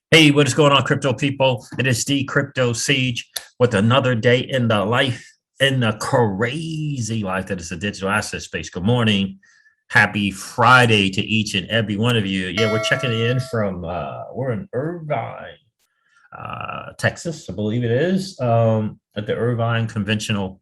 Hey, what is going on, crypto people? It is the Crypto Siege with another day in the life, in the crazy life that is the digital asset space. Good morning. Happy Friday to each and every one of you. Yeah, we're checking in from, we're in Irvine, Texas, I believe it is, at the Irvine Convention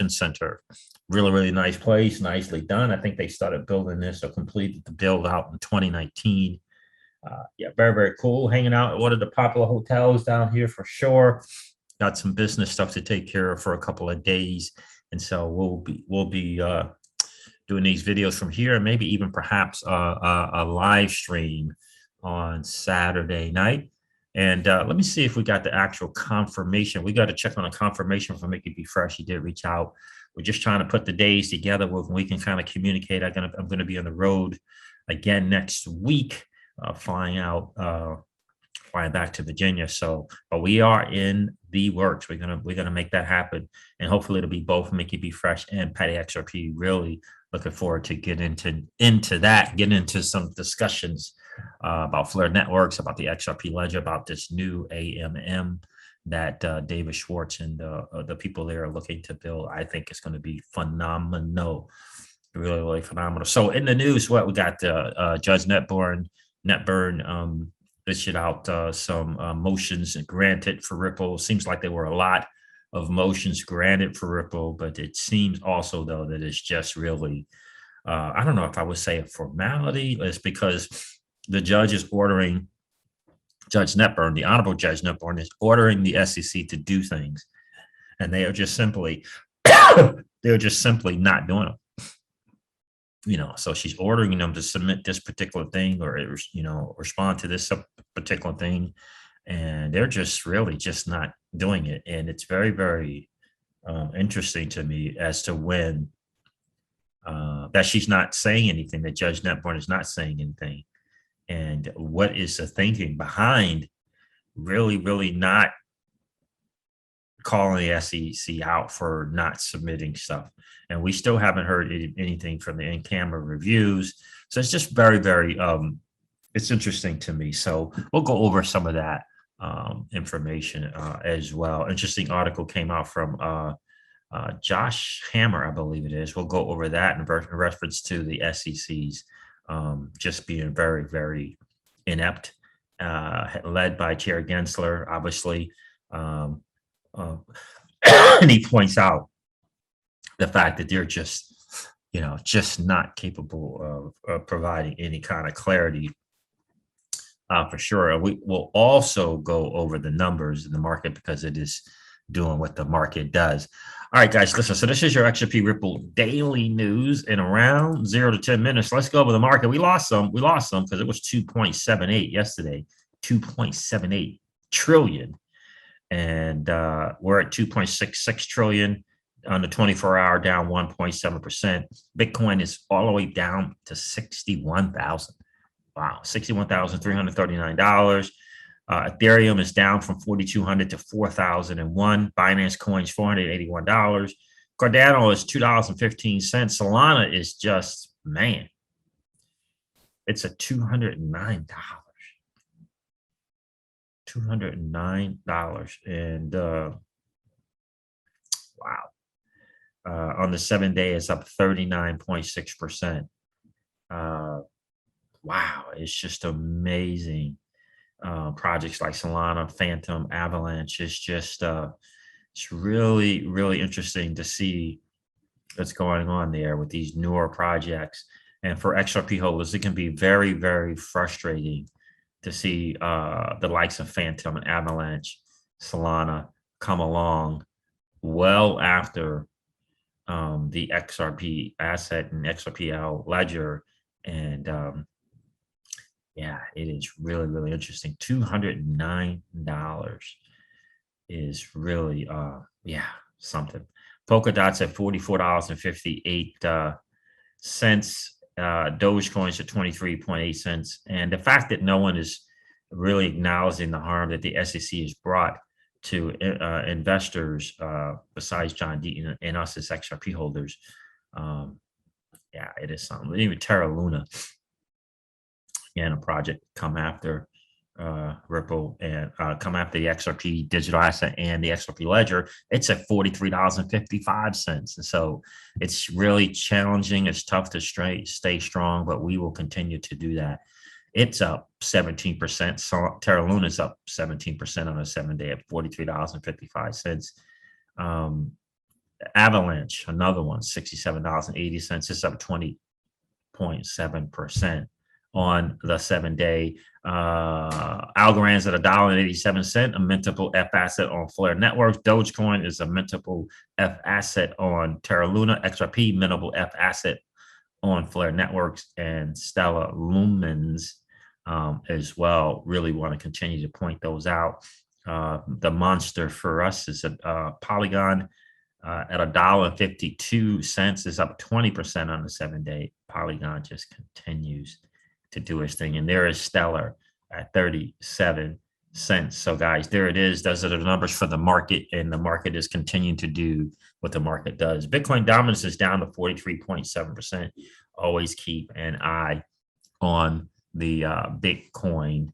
Center. Really, really nice place, nicely done. I think they started building this or completed the build out in 2019. Yeah, very, very cool. Hanging out at one of the popular hotels down here for sure. Got some business stuff to take care of for a couple of days, and so we'll be doing these videos from here, and maybe even perhaps a live stream on Saturday night. And let me see if we got the actual confirmation. We got to check on a confirmation from Mickey B. Fresh. He did reach out. We're just trying to put the days together where we can kind of communicate. I'm gonna be on the road again next week, flying back to Virginia. So, but we are in the works. We're gonna make that happen, and hopefully it'll be both Mickey B. Fresh and Patty XRP. Really looking forward to get get into some discussions about Flare Networks, about the XRP ledger, about this new AMM that David Schwartz and the people there are looking to build. I think it's going to be phenomenal, really, really phenomenal. So in the news, what we got, Judge Netburn issued out some motions granted for Ripple. Seems like there were a lot of motions granted for Ripple, but it seems also though that it's just really, I don't know if I would say a formality. It's because the judge is ordering, Judge Netburn, the Honorable Judge Netburn, is ordering the SEC to do things, and they are just simply, they're just simply not doing them. So she's ordering them to submit this particular thing, or respond to this particular thing, and they're just really just not doing it. And it's very, very interesting to me as to when that she's not saying anything, that Judge Netborn is not saying anything, and what is the thinking behind really, really not calling the SEC out for not submitting stuff. And we still haven't heard anything from the in-camera reviews. So it's just very, very, it's interesting to me. So we'll go over some of that information as well. Interesting article came out from Josh Hammer, I believe it is. We'll go over that in reference to the SEC's just being very, very inept, led by Chair Gensler, obviously. And he points out the fact that they're just not capable of providing any kind of clarity for sure. We will also go over the numbers in the market because it is doing what the market does. All right, guys, listen. So this is your XRP Ripple daily news in around 0 to 10 minutes. Let's go over the market. We lost some because it was 2.78 yesterday, 2.78 trillion. And we're at 2.66 trillion on the 24-hour, down 1.7%. Bitcoin is all the way down to 61,000. Wow, $61,339. Ethereum is down from 4,200 to 4,001. Binance Coin's $481. Cardano is $2.15. Solana is just, man, it's a $209. $209. And wow. On the 7-day, it's up 39.6%. Wow, it's just amazing. Projects like Solana, Phantom, Avalanche, it's just it's really, really interesting to see what's going on there with these newer projects. And for XRP holders, it can be very, very frustrating to see the likes of Phantom and Avalanche, Solana come along well after the XRP asset and XRPL ledger. And yeah, it is really, really interesting. $209 is really, yeah, something. Polkadot's at $44.58. Dogecoin's at 23.8 cents. And the fact that no one is really acknowledging the harm that the SEC has brought to investors besides John D and us as XRP holders, yeah, it is something. Even Terra Luna, again, a project come after Ripple and come after the XRP digital asset and the XRP ledger, it's at $43.55. And so it's really challenging. It's tough to stay strong, but we will continue to do that. It's up 17%. So Terra Luna is up 17% on a 7-day at $43.55. Avalanche, another one, $67.80. It's up 20.7% on the 7-day. Algorand's at $1.87, a mintable F asset on Flare Networks. Dogecoin is a mintable F asset on Terra Luna. XRP, mintable F asset on Flare Networks, and Stellar Lumens as well. Really want to continue to point those out. The monster for us is a Polygon at $1.52, is up 20% on the 7-day. Polygon just continues to do its thing. And there is Stellar at 37 cents. So guys, there it is. Those are the numbers for the market, and the market is continuing to do what the market does. Bitcoin dominance is down to 43.7%. Always keep an eye on the Bitcoin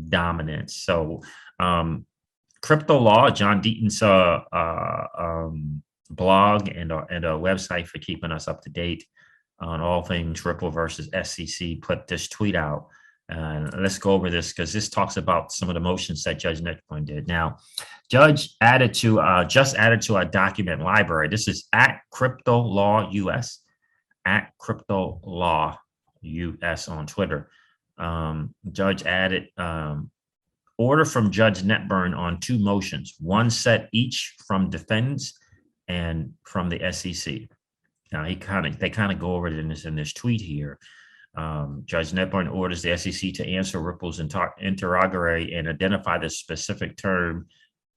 dominance. So CryptoLaw, John Deaton's blog and a website for keeping us up to date on all things Ripple versus SEC, put this tweet out. Let's go over this because this talks about some of the motions that Judge Netcoin did. Now, Judge added to just added to our document library. This is at CryptoLaw US, at CryptoLaw US on Twitter. Judge added order from Judge Netburn on 2 motions, one set each from defendants and from the SEC. Now they kind of go over it in this tweet here. Judge Netburn orders the SEC to answer Ripple's interrogatory and identify the specific term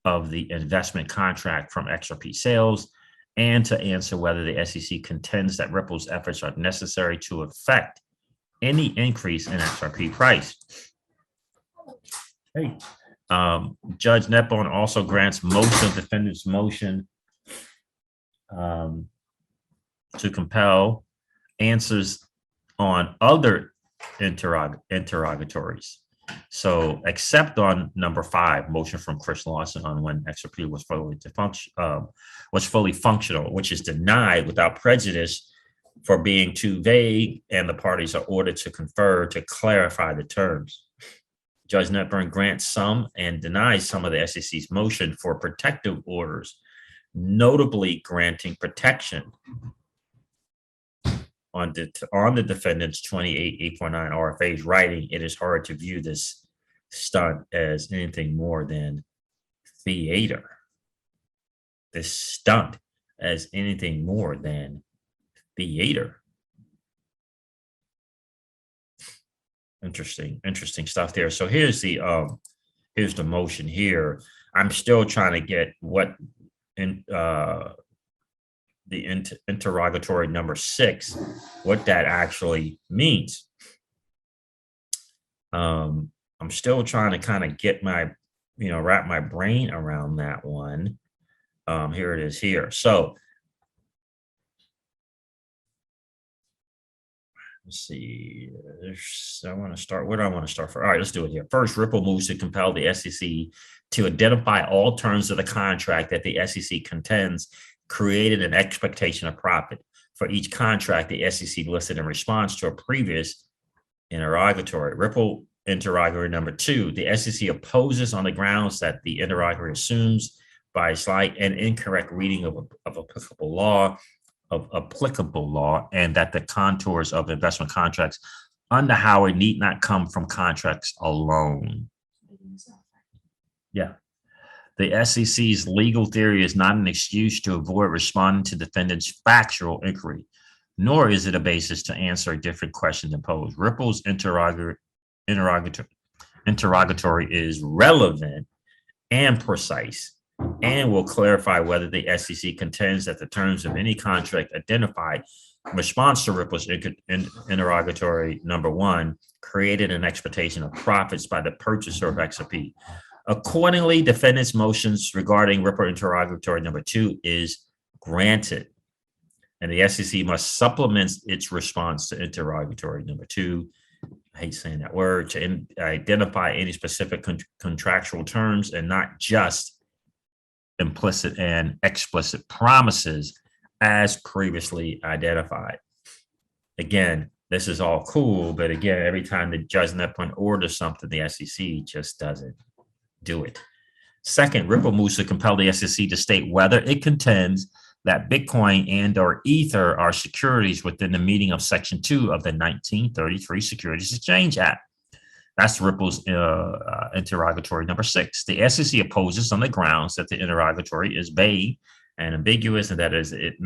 of the investment contract from XRP sales, and to answer whether the SEC contends that Ripple's efforts are necessary to affect any increase in XRP price. Hey, Judge Netburn also grants most of defendants' motion to compel answers on other interrogatories. So, except on number 5, motion from Chris Lawson on when XRP was fully functional, which is denied without prejudice for being too vague, and the parties are ordered to confer to clarify the terms. Judge Netburn grants some and denies some of the SEC's motion for protective orders, notably granting protection on the defendant's 28.849 RFAs, writing, "It is hard to view this stunt as anything more than theater." This stunt as anything more than theater. Interesting stuff there. So here's the motion here. I'm still trying to get what in the interrogatory number 6, what that actually means. I'm still trying to kind of get my, wrap my brain around that one. Here it is here. So let's see. I want to start. Where do I want to start for? All right, let's do it here. First, Ripple moves to compel the SEC to identify all terms of the contract that the SEC contends created an expectation of profit for each contract the SEC listed in response to a previous interrogatory. Ripple interrogatory number 2, the SEC opposes on the grounds that the interrogatory assumes by a slight and incorrect reading of applicable law, and that the contours of investment contracts under Howard need not come from contracts alone. Yeah. The SEC's legal theory is not an excuse to avoid responding to defendants' factual inquiry, nor is it a basis to answer a different question than posed. Ripple's interrogatory is relevant and precise, and will clarify whether the SEC contends that the terms of any contract identified in response to Ripple's interrogatory number 1 created an expectation of profits by the purchaser of XRP. Accordingly, defendants' motions regarding Ripple interrogatory number 2 is granted, and the SEC must supplement its response to interrogatory number 2 I hate saying that word, to identify any specific contractual terms and not just implicit and explicit promises as previously identified. Again, this is all cool, but again, every time the judge in that point orders something, the SEC just doesn't do it. Second, Ripple moves to compel the SEC to state whether it contends that Bitcoin and or Ether are securities within the meaning of Section 2 of the 1933 Securities Exchange Act. That's Ripple's interrogatory number 6. The SEC opposes on the grounds that the interrogatory is vague and ambiguous, and that is it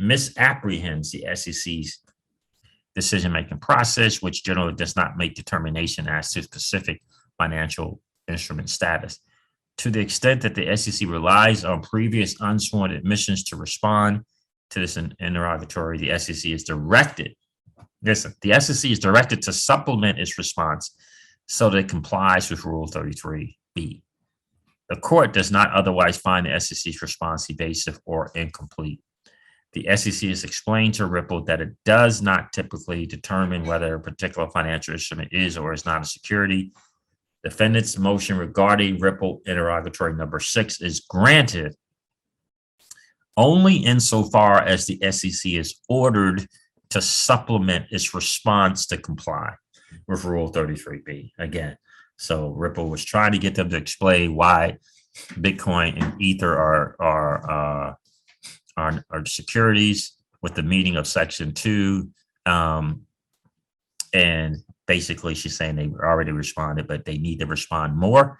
misapprehends the SEC's decision-making process, which generally does not make determination as to specific financial instrument status. To the extent that the SEC relies on previous unsworn admissions to respond to this interrogatory, the SEC is directed, listen, the SEC is directed to supplement its response so that it complies with Rule 33B. The court does not otherwise find the SEC's response evasive or incomplete. The SEC has explained to Ripple that it does not typically determine whether a particular financial instrument is or is not a security. Defendant's motion regarding Ripple interrogatory number 6 is granted only insofar as the SEC is ordered to supplement its response to comply with Rule 33B. Again, so Ripple was trying to get them to explain why Bitcoin and Ether are securities with the meaning of Section 2. And basically, she's saying they already responded, but they need to respond more.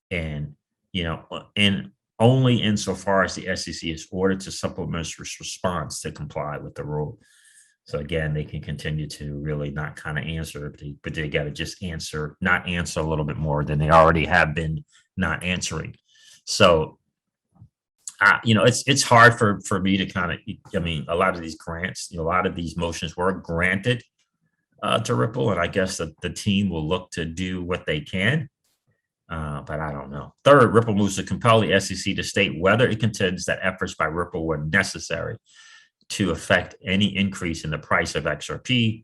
And, in only insofar as the SEC is ordered to supplement its response to comply with the rule. So again, they can continue to really not kind of answer, but they got to just not answer a little bit more than they already have been not answering. So, it's hard for me to kind of, a lot of these grants, a lot of these motions were granted to Ripple, and I guess that the team will look to do what they can, but I don't know. Third, Ripple moves to compel the SEC to state whether it contends that efforts by Ripple were necessary to affect any increase in the price of XRP.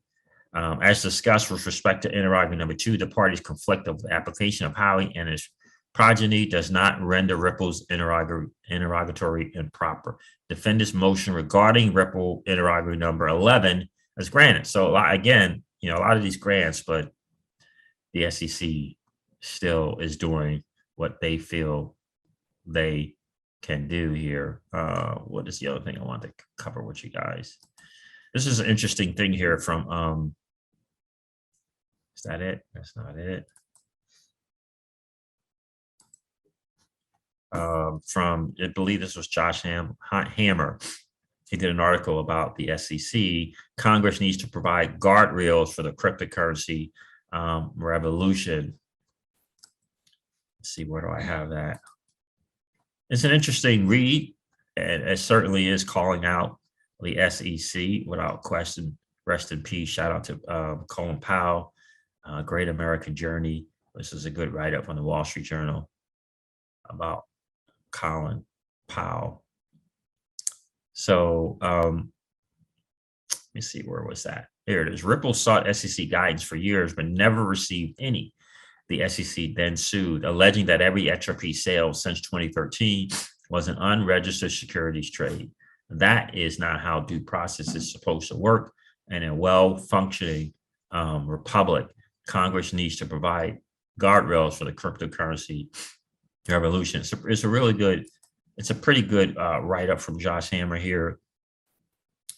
As discussed with respect to interrogatory number 2, the parties conflict over the application of Howey and his progeny does not render Ripple's interrogatory improper. Defendant's motion regarding Ripple interrogatory number 11 is granted. So again, a lot of these grants, but the SEC still is doing what they feel they can do here. What is the other thing I want to cover with you guys? This is an interesting thing here from, is that it? That's not it. From, I believe this was Josh Hammer. He did an article about the SEC. Congress needs to provide guardrails for the cryptocurrency revolution. Let's see, where do I have that? It's an interesting read, and it certainly is calling out the SEC without question. Rest in peace. Shout out to Colin Powell, Great American Journey. This is a good write-up on the Wall Street Journal about Colin Powell. So let me see, where was that? Here it is. Ripple sought SEC guidance for years, but never received any. The SEC then sued, alleging that every XRP sale since 2013 was an unregistered securities trade. That is not how due process is supposed to work. And in a well-functioning republic, Congress needs to provide guardrails for the cryptocurrency revolution. It's a really good, it's a pretty good write-up from Josh Hammer here.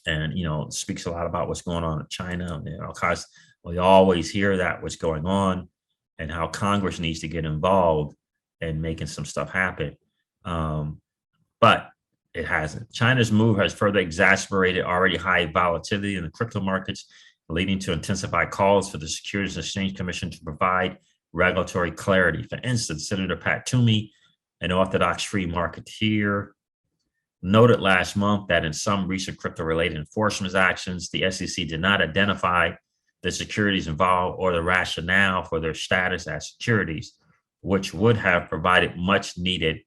And, it speaks a lot about what's going on in China. Because we always hear that what's going on and how Congress needs to get involved in making some stuff happen. But it hasn't. China's move has further exacerbated already high volatility in the crypto markets, leading to intensified calls for the Securities and Exchange Commission to provide regulatory clarity. For instance, Senator Pat Toomey, an orthodox free marketeer, noted last month that in some recent crypto-related enforcement actions, the SEC did not identify the securities involved or the rationale for their status as securities, which would have provided much needed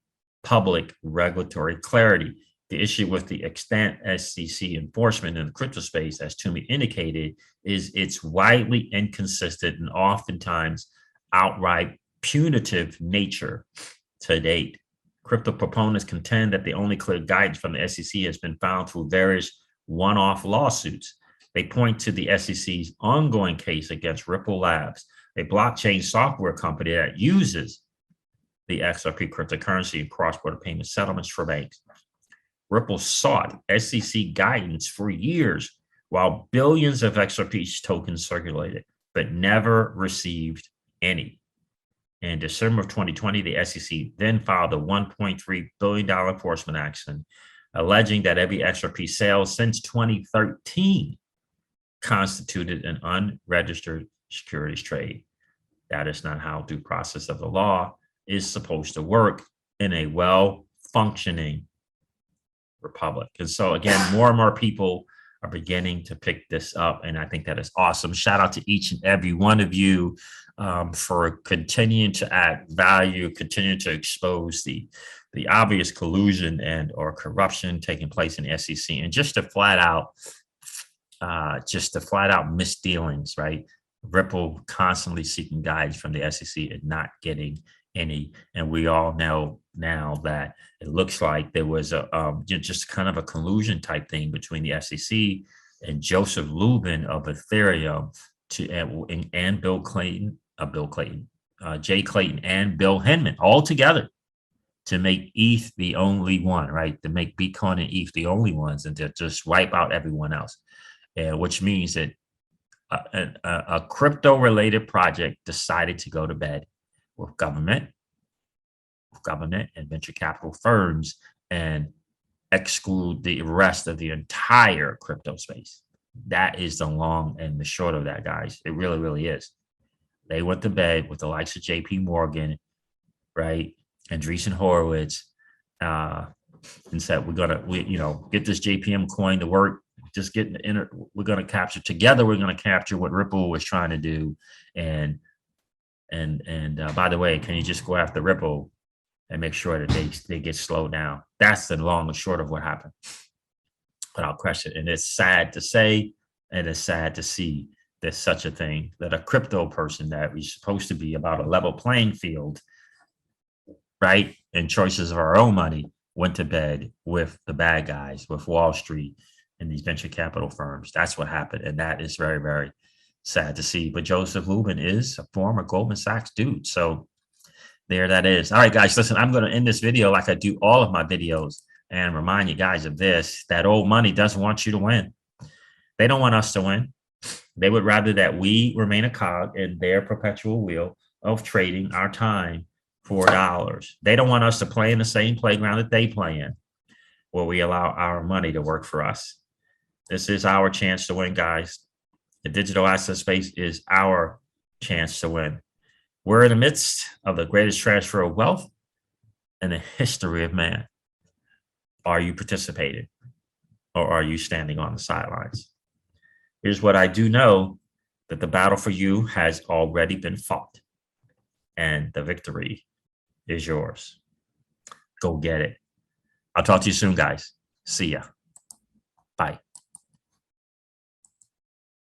public regulatory clarity. The issue with the extent SEC enforcement in the crypto space, as Toomey indicated, is its widely inconsistent and oftentimes outright punitive nature to date. Crypto proponents contend that the only clear guidance from the SEC has been found through various one-off lawsuits. They point to the SEC's ongoing case against Ripple Labs, a blockchain software company that uses the XRP cryptocurrency in cross-border payment settlements for banks. Ripple sought SEC guidance for years while billions of XRP tokens circulated, but never received any. In December of 2020, the SEC then filed a $1.3 billion enforcement action, alleging that every XRP sale since 2013 constituted an unregistered securities trade. That is not how due process of the law is supposed to work in a well-functioning republic. And so again, more and more people are beginning to pick this up, and I think that is awesome. Shout out to each and every one of you for continuing to add value, continuing to expose the obvious collusion and or corruption taking place in the SEC, and just the flat out misdealings, right? Ripple constantly seeking guidance from the SEC and not getting any. And we all know now that it looks like there was a just kind of a collusion type thing between the SEC and Joseph Lubin of Ethereum and Jay Clayton and Bill Hinman all together to make ETH the only one, right? To make Bitcoin and ETH the only ones, and to just wipe out everyone else. Which means that a crypto-related project decided to go to bed with government and venture capital firms and exclude the rest of the entire crypto space. That is the long and the short of that, guys. It really, really is. They went to bed with the likes of JP Morgan, right? Andreessen Horowitz, and said, we're gonna get this JPM coin to work. Just we're gonna capture together. We're gonna capture what Ripple was trying to do, and by the way, can you just go after Ripple and make sure that they get slowed down? That's the long and short of what happened. But I'll question it, and it's sad to say, and it's sad to see there's such a thing, that a crypto person that was supposed to be about a level playing field, right, and choices of our own money, went to bed with the bad guys, with Wall Street and these venture capital firms. That's what happened, and that is very, very sad to see. But Joseph Lubin is a former Goldman Sachs dude, so there that is. All right, guys, listen, I'm going to end this video like I do all of my videos and remind you guys of this, that old money doesn't want you to win. They don't want us to win. They would rather that we remain a cog in their perpetual wheel of trading our time for dollars. They don't want us to play in the same playground that they play in, where we allow our money to work for us. This is our chance to win, guys. The digital asset space is our chance to win. We're in the midst of the greatest transfer of wealth in the history of man. Are you participating, or are you standing on the sidelines? Here's what I do know, that the battle for you has already been fought, and the victory is yours. Go get it. I'll talk to you soon, guys. See ya. Bye.